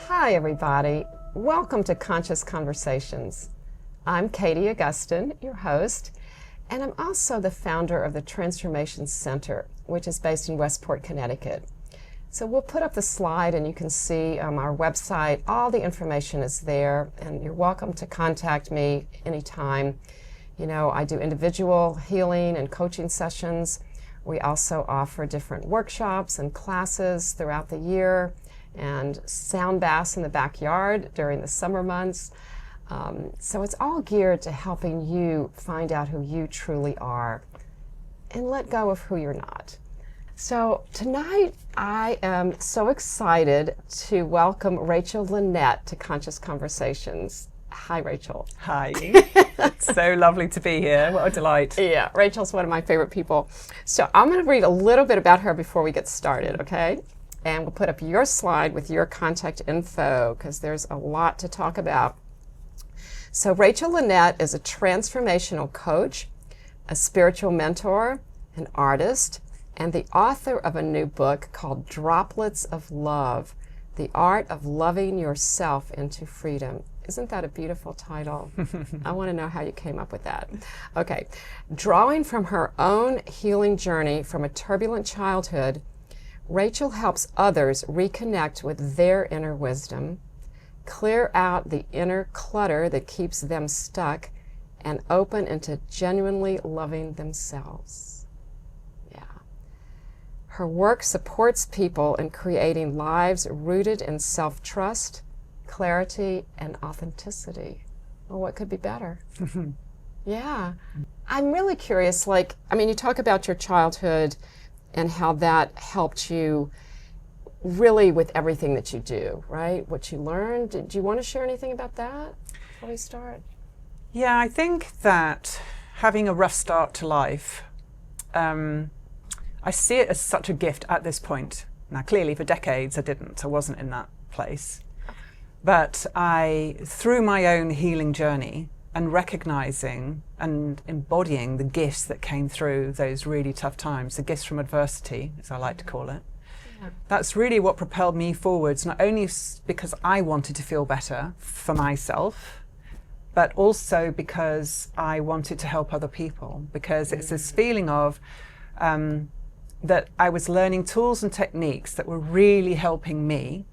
Hi, everybody. Welcome to Conscious Conversations. I'm Katie Augustyn, your host, and I'm also the founder of the Transformation Center, which is based in Westport, Connecticut. So we'll put up the slide and you can see our website. All the information is there, and you're welcome to contact me anytime. You know, I do individual healing and coaching sessions. We also offer different workshops and classes throughout the year, and sound baths in the backyard during the summer months. So it's all geared to helping you find out who you truly are and let go of who you're not. So tonight I am so excited to welcome Rachel Linnett to Conscious Conversations. Hi, Rachel. Hi. It's so lovely to be here. What a delight. Yeah, Rachel's one of my favorite people. So I'm going to read a little bit about her before we get started, okay? And we'll put up your slide with your contact info because there's a lot to talk about. So Rachel Linnett is a transformational coach, a spiritual mentor, an artist, and the author of a new book called Droplets of Love, The Art of Loving Yourself into Freedom. Isn't that a beautiful title? I want to know how you came up with that. Okay, drawing from her own healing journey from a turbulent childhood, Rachel helps others reconnect with their inner wisdom, clear out the inner clutter that keeps them stuck, and open into genuinely loving themselves. Yeah. Her work supports people in creating lives rooted in self-trust, clarity, and authenticity. Well, what could be better? Yeah. I'm really curious, you talk about your childhood and how that helped you really with everything that you do, right? What you learned. Do you want to share anything about that before we start? Yeah, I think that having a rough start to life, I see it as such a gift at this point. Now, clearly for decades I wasn't in that place. But through my own healing journey and recognizing and embodying the gifts that came through those really tough times, the gifts from adversity, as I like to call it, that's really what propelled me forwards, not only because I wanted to feel better for myself, but also because I wanted to help other people, because it's this feeling of that I was learning tools and techniques that were really helping me,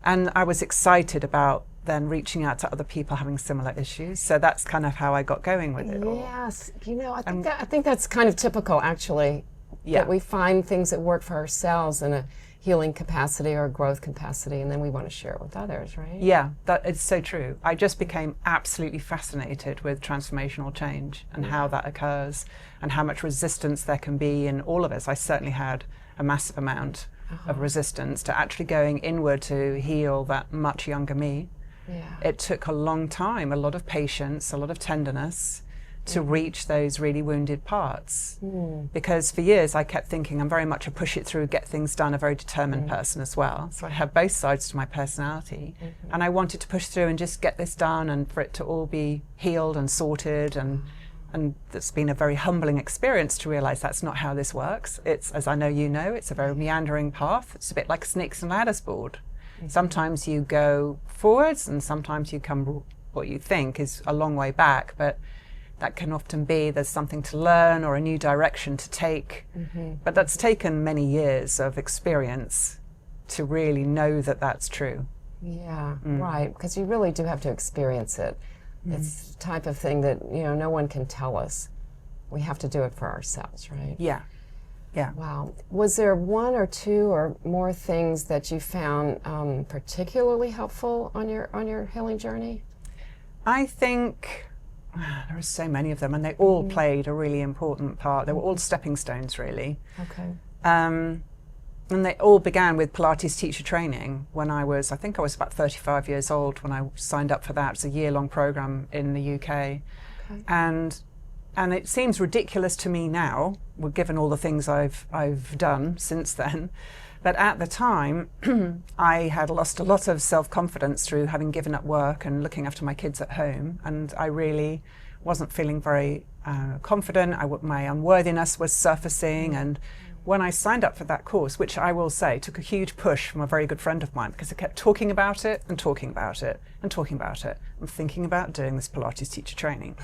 and I was excited about then reaching out to other people having similar issues. So that's kind of how I got going with it all. Yes, I think that's kind of typical, actually. Yeah. That we find things that work for ourselves in a healing capacity or a growth capacity, and then we want to share it with others, right? Yeah, that it's so true. I just became absolutely fascinated with transformational change and how that occurs and how much resistance there can be in all of us. I certainly had a massive amount of resistance to actually going inward to heal that much younger me. Yeah. It took a long time, a lot of patience, a lot of tenderness to reach those really wounded parts. Because for years I kept thinking I'm very much a push it through, get things done, a very determined person as well. So I have both sides to my personality. And I wanted to push through and just get this done and for it to all be healed and sorted. And it's been a very humbling experience to realize that's not how this works. It's, as I know you know, it's a very meandering path. It's a bit like snakes and ladders board. Sometimes you go forwards and sometimes you come what you think is a long way back, but that can often be there's something to learn or a new direction to take. But that's taken many years of experience to really know that that's true. Yeah, right, because you really do have to experience it. It's the type of thing that, no one can tell us. We have to do it for ourselves, right? Yeah. Yeah. Wow. Was there one or two or more things that you found particularly helpful on your healing journey? I think there are so many of them, and they all played a really important part. They were all stepping stones, really. Okay. And they all began with Pilates teacher training when I think I was about 35 years old when I signed up for that. It's a year-long program in the UK. Okay. And it seems ridiculous to me now, given all the things I've done since then. But at the time, I had lost a lot of self-confidence through having given up work and looking after my kids at home. And I really wasn't feeling very confident. My unworthiness was surfacing, and when I signed up for that course, which I will say took a huge push from a very good friend of mine, because I kept talking about it and talking about it and talking about it. I'm thinking about doing this Pilates teacher training.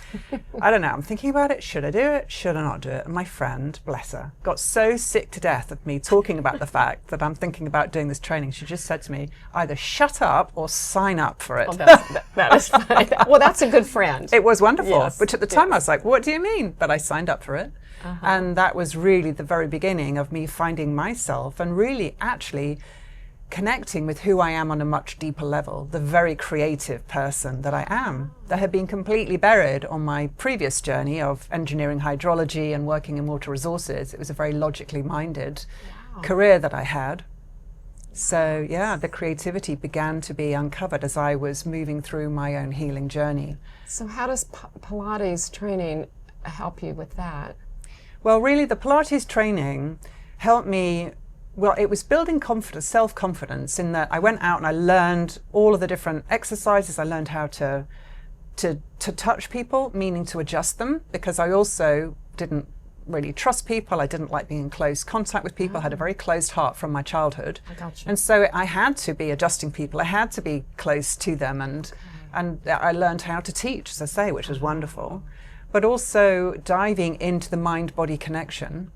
I don't know, I'm thinking about it. Should I do it? Should I not do it? And my friend, bless her, got so sick to death of me talking about the fact that I'm thinking about doing this training. She just said to me, either shut up or sign up for it. Oh, that is funny. Well, that's a good friend. It was wonderful. Yes, which at the time I was like, what do you mean? But I signed up for it. And that was really the very beginning of me finding myself and really actually connecting with who I am on a much deeper level, the very creative person that I am, that had been completely buried on my previous journey of engineering hydrology and working in water resources. It was a very logically minded career that I had. So yeah, the creativity began to be uncovered as I was moving through my own healing journey. So how does Pilates training help you with that? Well, really, the Pilates training helped me. Well, it was building confidence, self-confidence, in that I went out and I learned all of the different exercises. I learned how to touch people, meaning to adjust them, because I also didn't really trust people. I didn't like being in close contact with people. I had a very closed heart from my childhood. I got you. And so I had to be adjusting people. I had to be close to them, and I learned how to teach, as I say, which was wonderful. But also diving into the mind-body connection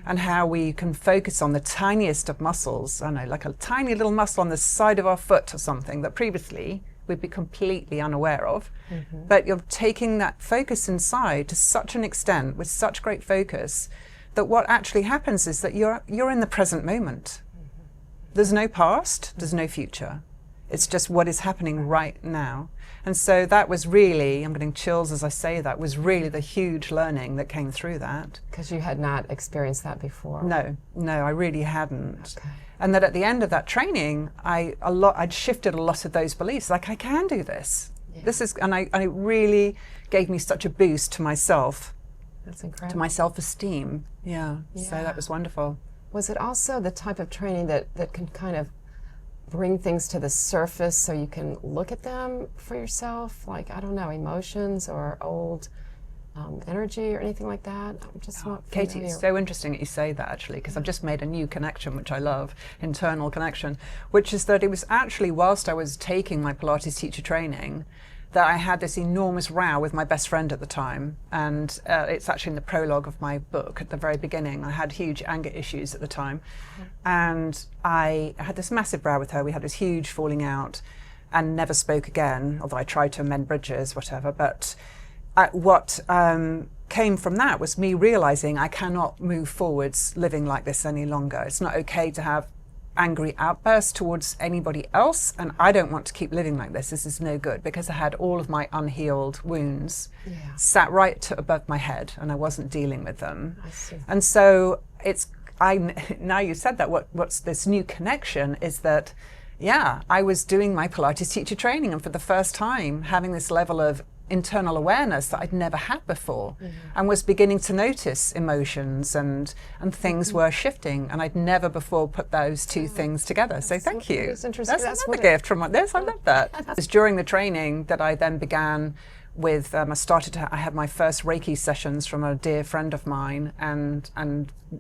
and how we can focus on the tiniest of muscles, I don't know, like a tiny little muscle on the side of our foot or something that previously we'd be completely unaware of. But you're taking that focus inside to such an extent with such great focus that what actually happens is that you're in the present moment. There's no past, there's no future. It's just what is happening right now. And so that was really, I'm getting chills as I say that, was really the huge learning that came through that. Because you had not experienced that before. No, I really hadn't. Okay. And that at the end of that training, I'd shifted a lot of those beliefs. Like, I can do this. Yeah. This is, and it really gave me such a boost to myself. That's incredible. To my self-esteem. Yeah. So that was wonderful. Was it also the type of training that can kind of bring things to the surface so you can look at them for yourself, like, I don't know, emotions or old energy or anything like that? I'm just not familiar. Katie, it's so interesting that you say that, actually, because I've just made a new connection, which I love, internal connection, which is that it was actually whilst I was taking my Pilates teacher training that I had this enormous row with my best friend at the time. And it's actually in the prologue of my book at the very beginning. I had huge anger issues at the time. And I had this massive row with her. We had this huge falling out and never spoke again, although I tried to amend bridges, whatever. But what came from that was me realizing I cannot move forwards living like this any longer. It's not okay to have angry outbursts towards anybody else, and I don't want to keep living like this. This is no good, because I had all of my unhealed wounds sat right above my head and I wasn't dealing with them. I see. And so now you said that, what's this new connection is that, I was doing my Pilates teacher training, and for the first time having this level of internal awareness that I'd never had before, and was beginning to notice emotions and things were shifting, and I'd never before put those two things together. So thank you. It's interesting. That's another gift from this. I love that. It was during the training that I then began with, I had my first Reiki sessions from a dear friend of mine, and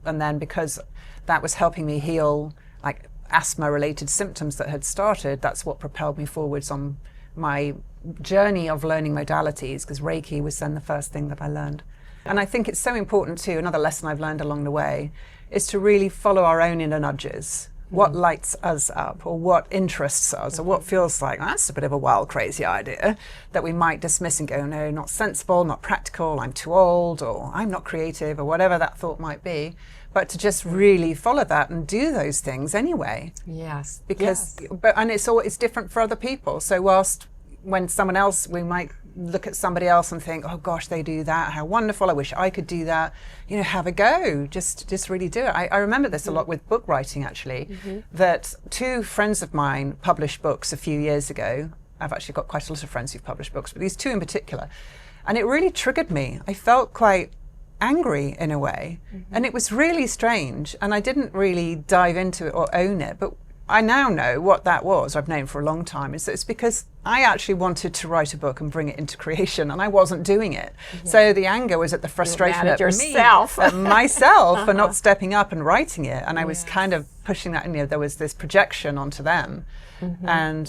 then because that was helping me heal like asthma related symptoms that had started, that's what propelled me forwards on my journey of learning modalities, because Reiki was then the first thing that I learned. And I think it's so important too, another lesson I've learned along the way, is to really follow our own inner nudges. What lights us up, or what interests us, or what feels like, that's a bit of a wild, crazy idea, that we might dismiss and go, no, not sensible, not practical, I'm too old, or I'm not creative, or whatever that thought might be. But to just really follow that and do those things anyway. Yes. Because, and it's different for other people. So whilst when someone else, we might look at somebody else and think, oh gosh, they do that, how wonderful, I wish I could do that. Have a go, just really do it. I remember this a lot with book writing, actually, that two friends of mine published books a few years ago. I've actually got quite a lot of friends who've published books, but these two in particular. And it really triggered me. I felt quite angry in a way, and it was really strange, and I didn't really dive into it or own it, but I now know what that was. I've known for a long time. Is that it's because I actually wanted to write a book and bring it into creation, and I wasn't doing it. So the anger was at the frustration at yourself, me, at myself, for not stepping up and writing it. And I was kind of pushing that. There was this projection onto them. And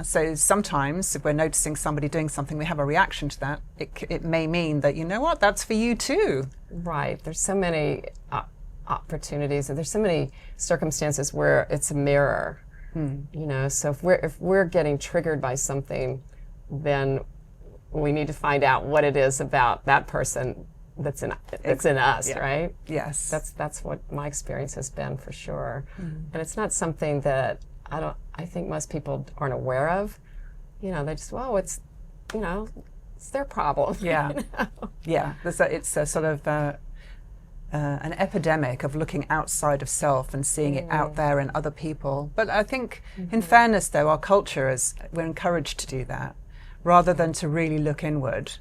so sometimes if we're noticing somebody doing something, we have a reaction to that. It may mean that, you know what, that's for you too. Right. There's so many opportunities, and there's so many circumstances where it's a mirror. So if we're getting triggered by something, then we need to find out what it is about that person that's in us, right? Yes. That's what my experience has been, for sure. And it's not something that I think most people aren't aware of. They just, it's their problem. Yeah. Yeah. It's a sort of an epidemic of looking outside of self and seeing it out there in other people. But I think, in fairness, though, our culture we're encouraged to do that, rather than to really look inward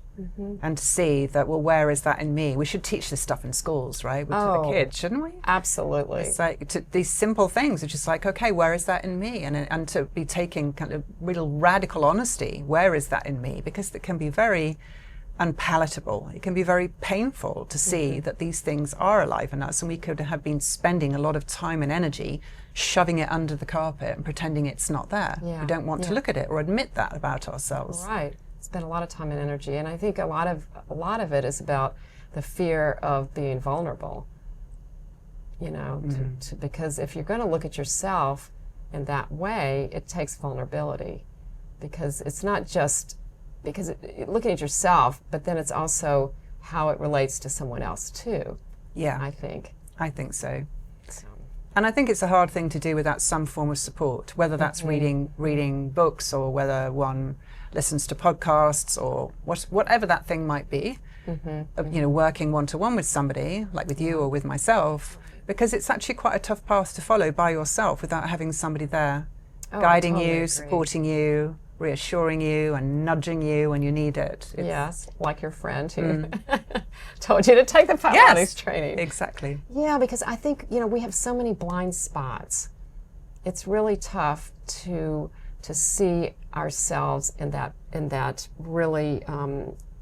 and to see that, well, where is that in me? We should teach this stuff in schools, right? To the kids, shouldn't we? Absolutely. It's like these simple things are just like, okay, where is that in me? And to be taking kind of real radical honesty, where is that in me? Because it can be very unpalatable. It can be very painful to see that these things are alive in us, and we could have been spending a lot of time and energy shoving it under the carpet and pretending it's not there. We don't want to look at it or admit that about ourselves. Right. Spend a lot of time and energy, and I think a lot of it is about the fear of being vulnerable. Because if you're going to look at yourself in that way, it takes vulnerability, because it's not just looking at yourself, but then it's also how it relates to someone else too. Yeah, I think so. And I think it's a hard thing to do without some form of support, whether that's reading books, or whether one listens to podcasts, or whatever that thing might be. Working one-to-one with somebody, like with you or with myself, because it's actually quite a tough path to follow by yourself without having somebody there guiding you, supporting you, reassuring you and nudging you when you need it. Yes, like your friend who told you to take the Pilates training. Exactly. Yeah, because I think, we have so many blind spots. It's really tough to see ourselves in that really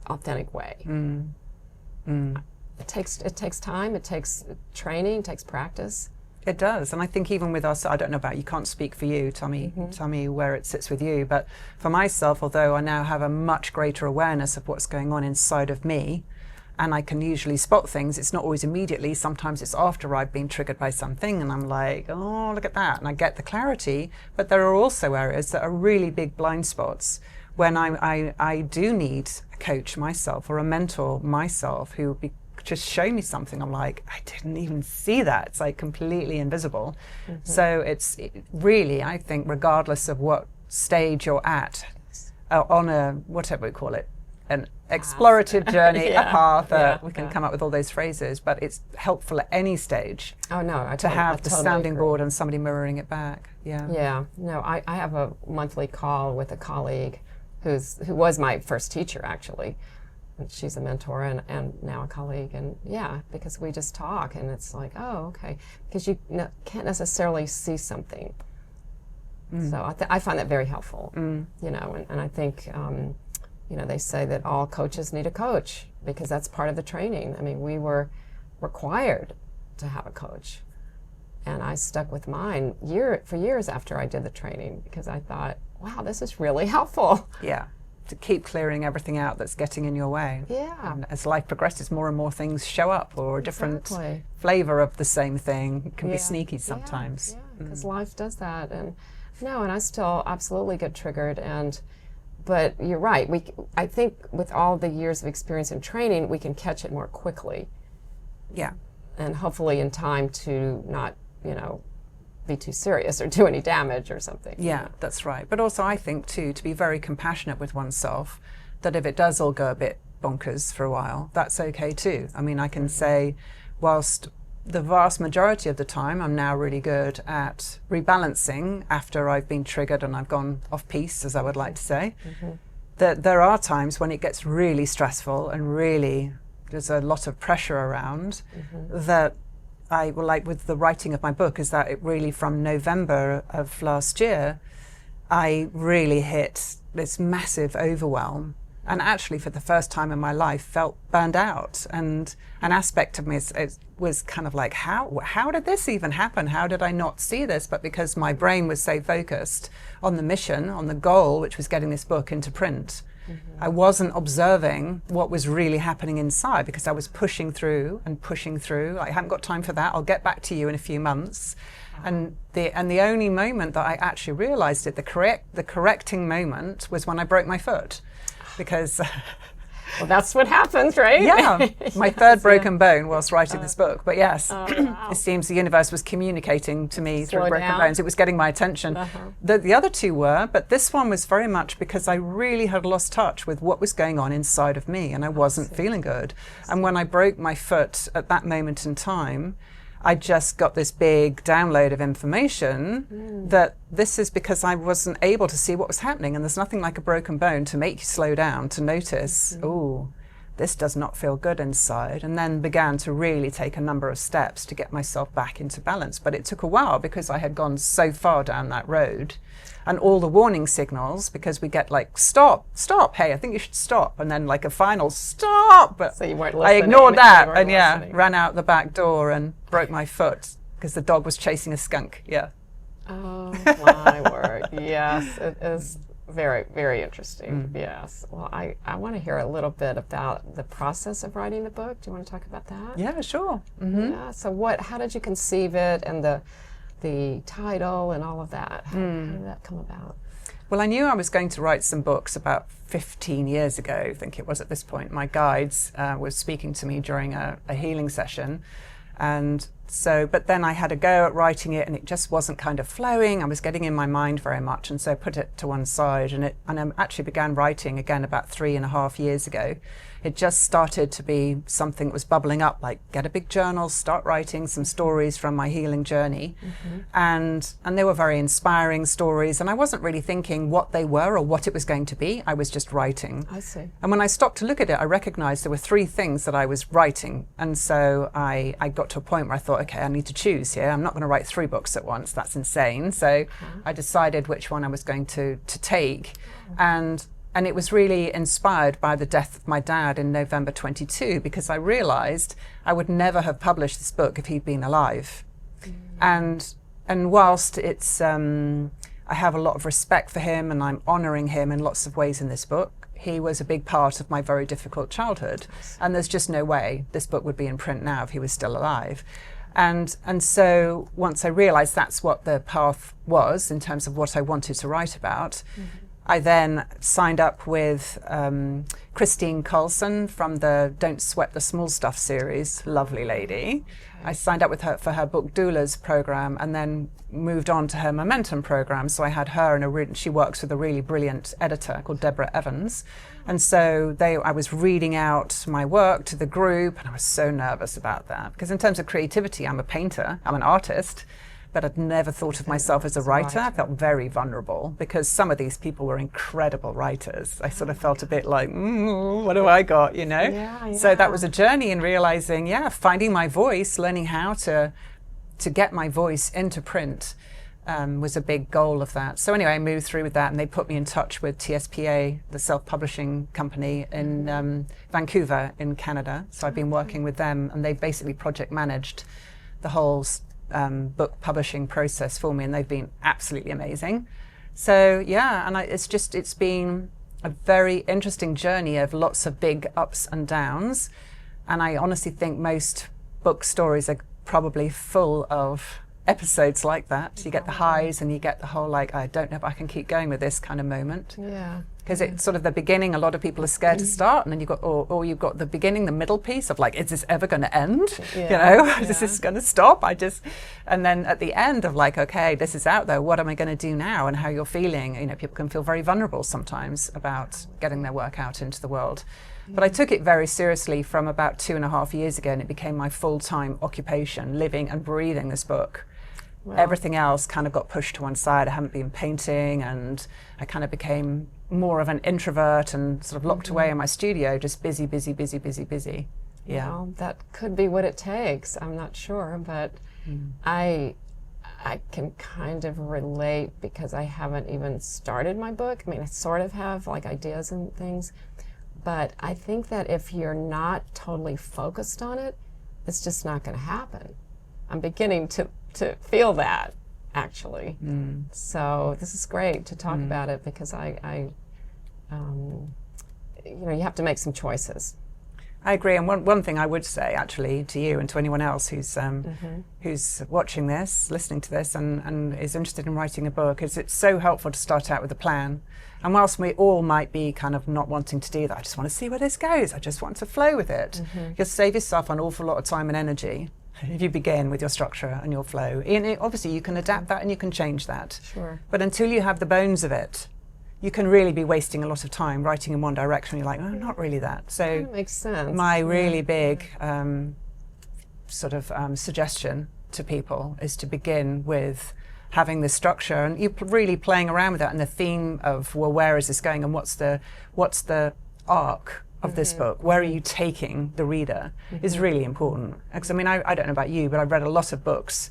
authentic way. It takes time, it takes training, it takes practice. It does, and I think even with us, I don't know about you, can't speak for you, tell me where it sits with you, but for myself, although I now have a much greater awareness of what's going on inside of me, and I can usually spot things, it's not always immediately, sometimes it's after I've been triggered by something, and I'm like, oh, look at that, and I get the clarity, but there are also areas that are really big blind spots when I do need a coach myself, or a mentor myself, who just show me something. I'm like, I didn't even see that. It's like completely invisible. So it's really, I think, regardless of what stage you're at, on a, whatever we call it, an explorative journey, a path, we can come up with all those phrases, but it's helpful at any stage to have the sounding board and somebody mirroring it back. Yeah. No, I have a monthly call with a colleague who was my first teacher, actually. She's a mentor and now a colleague, and because we just talk, and it's like, oh, okay, because you can't necessarily see something. So I find that very helpful, and I think, they say that all coaches need a coach, because that's part of the training. I mean, we were required to have a coach, and I stuck with mine for years after I did the training, because I thought, wow, this is really helpful. Yeah. To keep clearing everything out that's getting in your way. Yeah. And as life progresses, more and more things show up, or a different flavor of the same thing. It can be sneaky sometimes. Yeah, because life does that. And I still absolutely get triggered. But you're right. I think with all the years of experience and training, we can catch it more quickly. Yeah. And hopefully in time to not, be too serious or do any damage or something. Yeah, that's right. But also I think too, to be very compassionate with oneself, that if it does all go a bit bonkers for a while, that's okay too. I mean, I can say, whilst the vast majority of the time I'm now really good at rebalancing after I've been triggered and I've gone off piece, as I would like to say, that there are times when it gets really stressful and really there's a lot of pressure around, that well, like with the writing of my book, is that it really from November of last year, I really hit this massive overwhelm. And actually, for the first time in my life, felt burned out. And an aspect of me was kind of like, how did this even happen? How did I not see this? But because my brain was so focused on the mission, on the goal, which was getting this book into print, I wasn't observing what was really happening inside, because I was pushing through and pushing through. I haven't got time for that. I'll get back to you in a few months. And the only moment that I actually realized it, the correcting moment, was when I broke my foot. Because well, that's what happens, right? Yeah, my third broken bone whilst writing this book. But yes, wow. it seems the universe was communicating to me through broken down. bones. It was getting my attention. The other two were, but this one was very much because I really had lost touch with what was going on inside of me, and I wasn't feeling good. And when I broke my foot at that moment in time, I just got this big download of information that this is because I wasn't able to see what was happening. And there's nothing like a broken bone to make you slow down, to notice, oh, this does not feel good inside. And then began to really take a number of steps to get myself back into balance. But it took a while because I had gone so far down that road. And all the warning signals, because we get like, stop, hey, I think you should stop. And then like a final stop. But so you weren't I listening. ignored that and listening. ran out the back door and broke my foot because the dog was chasing a skunk. Yeah. Oh my word. Yes, it is very, very interesting. Yes. Well, I want to hear a little bit about the process of writing the book. Do you want to talk about that? Yeah, sure. Yeah. So how did you conceive it, and the title and all of that? How did that come about? Well, I knew I was going to write some books about 15 years ago, I think it was at this point. My guides were speaking to me during a healing session. And so, but then I had a go at writing it and it just wasn't kind of flowing. I was getting in my mind very much, and so I put it to one side, and I actually began writing again about 3.5 years ago. It just started to be something that was bubbling up, like get a big journal, start writing some stories from my healing journey. And they were very inspiring stories, and I wasn't really thinking what they were or what it was going to be. I was just writing. I see. And when I stopped to look at it, I recognized there were 3 things that I was writing. And so I got to a point where I thought, okay, I need to choose here. I'm not going to write 3 books at once. That's insane. So I decided which one I was going to take. And it was really inspired by the death of my dad in November 22, because I realized I would never have published this book if he'd been alive. And whilst it's, I have a lot of respect for him and I'm honoring him in lots of ways in this book, he was a big part of my very difficult childhood. And there's just no way this book would be in print now if he was still alive. And so once I realized that's what the path was in terms of what I wanted to write about, I then signed up with Christine Carlson from the Don't Sweat the Small Stuff series, lovely lady. I signed up with her for her book doulas program, and then moved on to her momentum program. So I had her, and she works with a really brilliant editor called Deborah Evans. And so I was reading out my work to the group, and I was so nervous about that. Because in terms of creativity, I'm a painter, I'm an artist, but I'd never thought of myself as a writer. I felt very vulnerable because some of these people were incredible writers. I sort of felt a bit like, what do I got, you know? Yeah. So that was a journey in realizing, finding my voice, learning how to get my voice into print was a big goal of that. So anyway, I moved through with that, and they put me in touch with TSPA, the self-publishing company in Vancouver in Canada. So I've been working with them, and they basically project managed the whole book publishing process for me, and they've been absolutely amazing. So and it's been a very interesting journey of lots of big ups and downs, and I honestly think most book stories are probably full of episodes like that. You get the highs and you get the whole like, I don't know if I can keep going with this kind of moment. Because it's sort of the beginning. A lot of people are scared to start, and then you've got, or you've got the beginning, the middle piece of like, is this ever going to end? You know, is this going to stop? And then at the end of like, okay, this is out there. What am I going to do now? And how you're feeling. You know, people can feel very vulnerable sometimes about getting their work out into the world. But I took it very seriously from about 2.5 years ago, and it became my full-time occupation, living and breathing this book. Wow. Everything else kind of got pushed to one side. I haven't been painting, and I kind of became more of an introvert and sort of locked away in my studio, just busy. Yeah. Well, that could be what it takes. I'm not sure, but I can kind of relate because I haven't even started my book. I mean, I sort of have like ideas and things, but I think that if you're not totally focused on it, it's just not going to happen. I'm beginning to feel that, actually. So this is great to talk about it because you have to make some choices. I agree, and one thing I would say actually to you and to anyone else who's watching this, listening to this, and is interested in writing a book, is it's so helpful to start out with a plan. And whilst we all might be kind of not wanting to do that, I just want to see where this goes, I just want to flow with it. You'll save yourself an awful lot of time and energy if you begin with your structure and your flow. And obviously you can adapt that and you can change that. Sure. But until you have the bones of it, you can really be wasting a lot of time writing in one direction. You're like, oh, not really that. So That makes sense. my really big suggestion to people is to begin with having this structure, and you really playing around with that and the theme of, well, where is this going and what's the arc of this book? Where are you taking the reader is really important. Because I mean, I don't know about you, but I've read a lot of books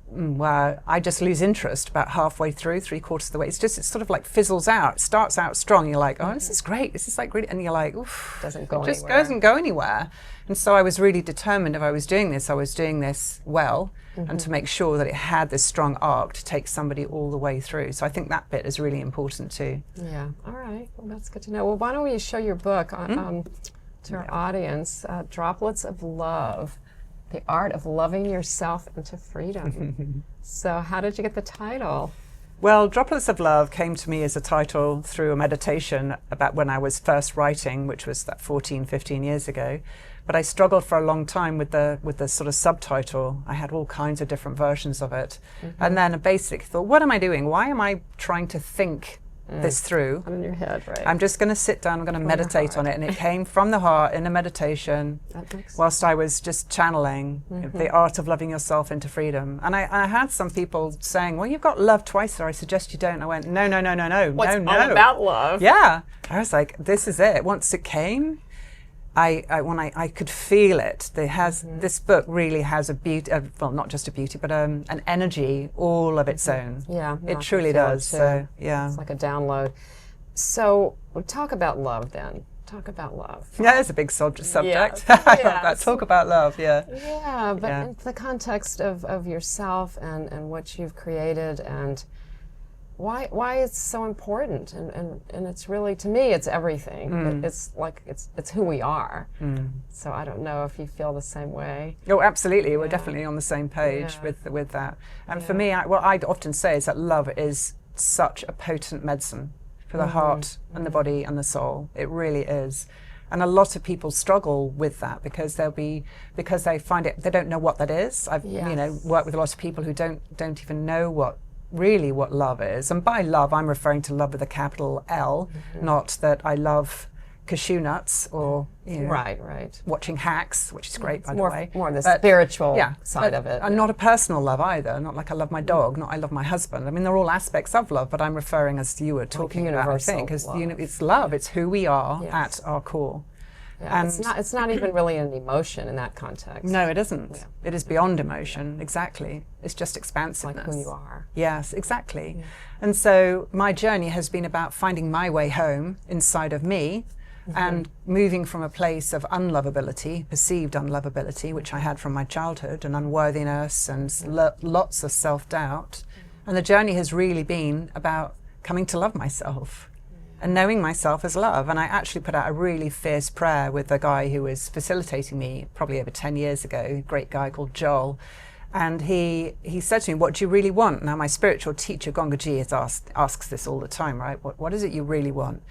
where I just lose interest about halfway through, 3/4 of the way. It sort of like fizzles out. It starts out strong. You're like, oh, this is great. This is like really, and you're like, oof, Doesn't go it just anywhere. doesn't go anywhere. And so I was really determined if I was doing this well, and to make sure that it had this strong arc to take somebody all the way through. So I think that bit is really important too. Yeah. All right. Well, that's good to know. Well, why don't we show your book to our audience, Droplets of Love, The Art of Loving Yourself into Freedom. So how did you get the title? Well, Droplets of Love came to me as a title through a meditation about when I was first writing, which was that 14, 15 years ago. But I struggled for a long time with the sort of subtitle. I had all kinds of different versions of it. And then a basic thought, what am I doing? Why am I trying to think this through? In your head, right? I'm just going to sit down, I'm going to meditate on it. And it came from the heart in a meditation That makes whilst I was just channeling the art of loving yourself into freedom. And I had some people saying, well, you've got love twice there. I suggest you don't. I went, no. What's no. all about love? Yeah. I was like, this is it. Once it came, I could feel it. This book really has a beauty, well, not just a beauty, but an energy all of its own. Yeah. It truly does. So, yeah. It's like a download. So we'll talk about love then. Talk about love. Yeah, it's a big subject. Yes. I love Yes. that. Talk about love, yeah. Yeah, but Yeah. in the context of yourself and what you've created and why it's so important and it's really, to me, it's everything. It's like it's who we are. So I don't know if you feel the same way. Oh, absolutely. We're definitely on the same page with that. And for me, what I'd often say is that love is such a potent medicine for the heart and the body and the soul. It really is. And a lot of people struggle with that because they find it, they don't know what that is. I've worked with a lot of people who don't even know what love is. And by love, I'm referring to love with a capital L, not that I love cashew nuts or Right. watching Hacks, which is great, by the way. More the spiritual side but, of it. And not a personal love either. Not like I love my dog, not I love my husband. I mean, they're all aspects of love, but I'm referring, as you were talking about, I think, as it's love. It's who we are at our core. Yeah, it's not even really an emotion in that context. No, it isn't. Yeah. It is beyond emotion, exactly. It's just expansiveness. Like who you are. Yes, exactly. Yeah. And so my journey has been about finding my way home inside of me and moving from a place of unlovability, perceived unlovability, which I had from my childhood, and unworthiness and lots of self-doubt. And the journey has really been about coming to love myself and knowing myself as love. And I actually put out a really fierce prayer with a guy who was facilitating me probably over 10 years ago, a great guy called Joel. And he said to me, what do you really want? Now, my spiritual teacher, Gongaji, asks this all the time, right? What is it you really want?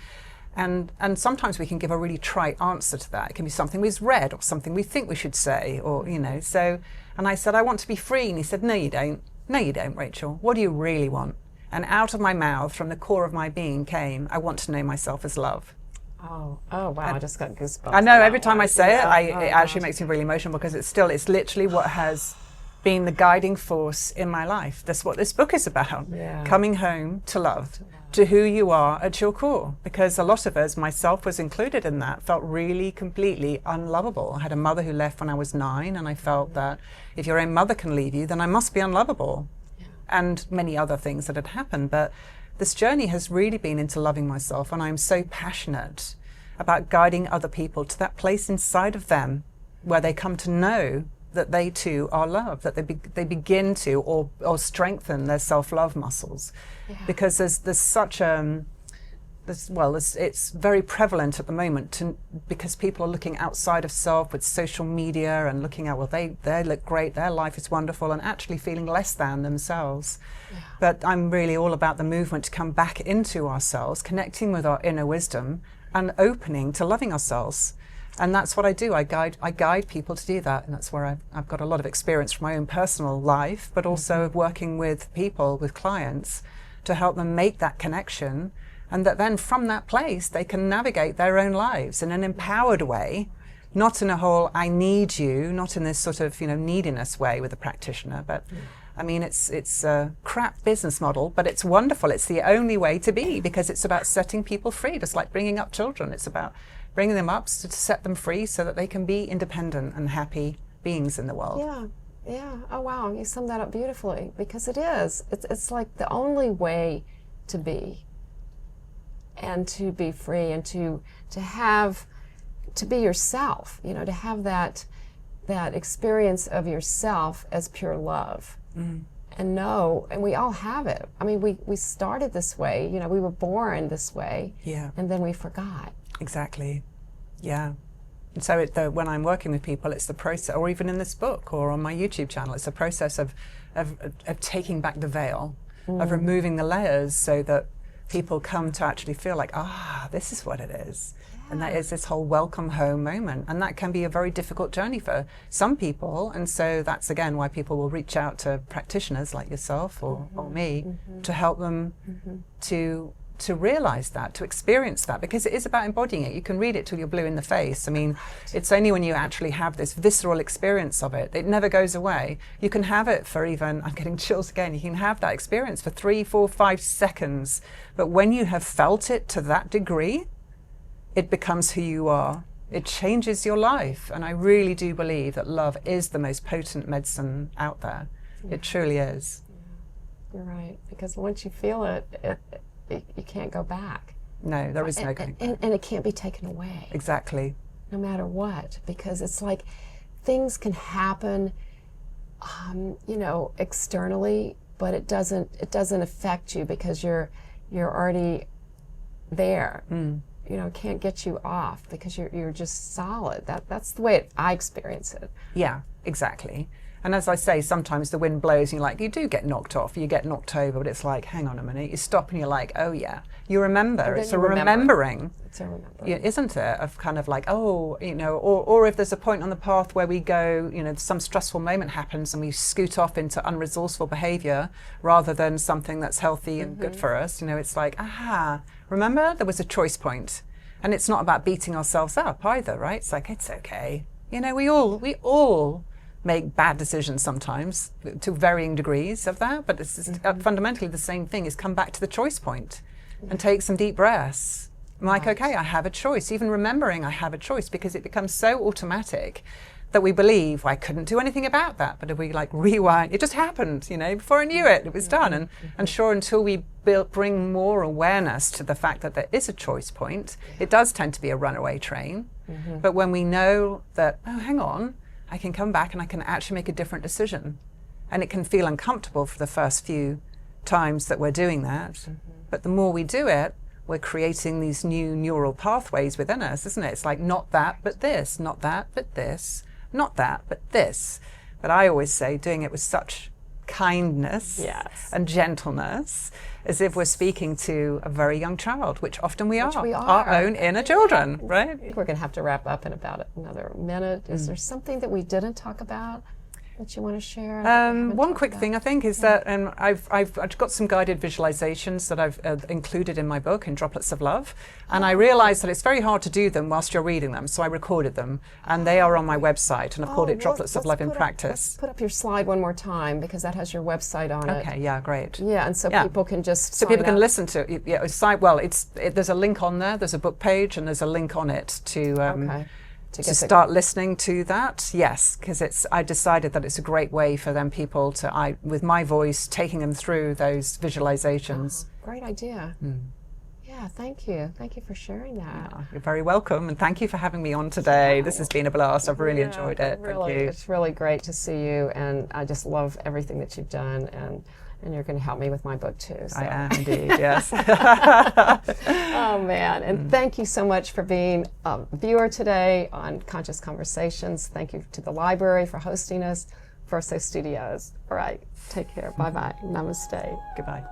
And sometimes we can give a really trite answer to that. It can be something we've read or something we think we should say, or, so. And I said, I want to be free. And he said, no, you don't. No, you don't, Rachel. What do you really want? And out of my mouth, from the core of my being came, I want to know myself as love. Oh, wow, I just got goosebumps. I know, every time I say it, it actually makes me really emotional because it's literally what has been the guiding force in my life. That's what this book is about. Yeah. Coming home to love, to who you are at your core. Because a lot of us, myself was included in that, felt really completely unlovable. I had a mother who left when I was 9, and I felt that if your own mother can leave you, then I must be unlovable. Yeah. And many other things that had happened. But this journey has really been into loving myself, and I'm so passionate about guiding other people to that place inside of them where they come to know that they too are loved, that they begin to or strengthen their self-love muscles. Yeah. Because there's such it's very prevalent at the moment because people are looking outside of self with social media and looking at, well, they look great, their life is wonderful, and actually feeling less than themselves. Yeah. But I'm really all about the movement to come back into ourselves, connecting with our inner wisdom and opening to loving ourselves. And that's what I do. I guide people to do that, and that's where I've got a lot of experience from my own personal life, but also working with people, with clients, to help them make that connection, and that then from that place they can navigate their own lives in an empowered way, not in a whole I need you, not in this sort of neediness way with a practitioner, but I mean it's a crap business model, but it's wonderful. It's the only way to be, because it's about setting people free, just like bringing up children. It's about bringing them up to set them free so that they can be independent and happy beings in the world. Yeah, yeah. Oh wow, you summed that up beautifully, because it is. It's like the only way to be, and to be free, and to be yourself. To have that experience of yourself as pure love. Mm. And we all have it. I mean, we started this way. We were born this way. Yeah. And then we forgot. Exactly. Yeah. And so when I'm working with people, it's the process, or even in this book or on my YouTube channel, it's the process of taking back the veil, of removing the layers, so that people come to actually feel like, this is what it is. Yeah. And that is this whole welcome home moment. And that can be a very difficult journey for some people. And so that's, again, why people will reach out to practitioners like yourself or me to help them to realize that, to experience that, because it is about embodying it. You can read it till you're blue in the face. I mean, it's only when you actually have this visceral experience of it, it never goes away. You can have it for even, I'm getting chills again, you can have that experience for 3, 4, 5 seconds. But when you have felt it to that degree, it becomes who you are. It changes your life. And I really do believe that love is the most potent medicine out there. Yeah. It truly is. Yeah. You're right. Because once you feel it, you can't go back. No, there is no going back. And it can't be taken away. Exactly. No matter what, because it's like things can happen, externally, but it doesn't affect you because you're already there. It can't get you off because you're just solid. That's the way I experience it. Yeah, exactly. And as I say, sometimes the wind blows and you do get knocked off, you get knocked over, but it's like, hang on a minute, you stop and you're like, oh yeah, you remember. It's a remembering. It's a remembering. Isn't it? Of kind of like, or if there's a point on the path where we go, some stressful moment happens and we scoot off into unresourceful behavior rather than something that's healthy and good for us, it's like, remember there was a choice point. And it's not about beating ourselves up either, right? It's like, it's okay. We all make bad decisions sometimes to varying degrees of that, but it's fundamentally the same thing, is come back to the choice point and take some deep breaths. I'm like, okay, I have a choice. Even remembering I have a choice, because it becomes so automatic that we believe, I couldn't do anything about that. But if we rewind, it just happened, before I knew it, it was done. And sure, until we bring more awareness to the fact that there is a choice point, it does tend to be a runaway train. But when we know that, oh, hang on, I can come back and I can actually make a different decision. And it can feel uncomfortable for the first few times that we're doing that. But the more we do it, we're creating these new neural pathways within us, isn't it? It's like, not that, but this, not that, but this, not that, but this. But I always say, doing it with such kindness and gentleness, as if we're speaking to a very young child, which often we are. Our own inner children, right? We're going to have to wrap up in about another minute. Is there something that we didn't talk about? that you want to share? that we haven't One talked quick about? thing I think is that I've got some guided visualizations that I've included in my book, in Droplets of Love, and I realized that it's very hard to do them whilst you're reading them, so I recorded them, and they are on my website, and I've called it Droplets of Love in Practice. Let's put up your slide one more time, because that has your website on it. Okay, yeah, great. Yeah, and so people can just So people can sign up. listen to it. Yeah, there's a link on there, there's a book page, and there's a link on it to start listening to that. Yes, because I decided that it's a great way for them people to, with my voice, taking them through those visualizations. Great idea. Yeah, thank you. Thank you for sharing that. You're very welcome, and thank you for having me on today. This has been a blast. I've really enjoyed it. Really, Thank you. it's really great to see you, and I just love everything that you've done, and you're going to help me with my book too. So. I am indeed, yes. Oh man, and thank you so much for being a viewer today on Conscious Conversations. Thank you to the library for hosting us, Verso Studios. All right, take care. Bye-bye. Namaste. Goodbye.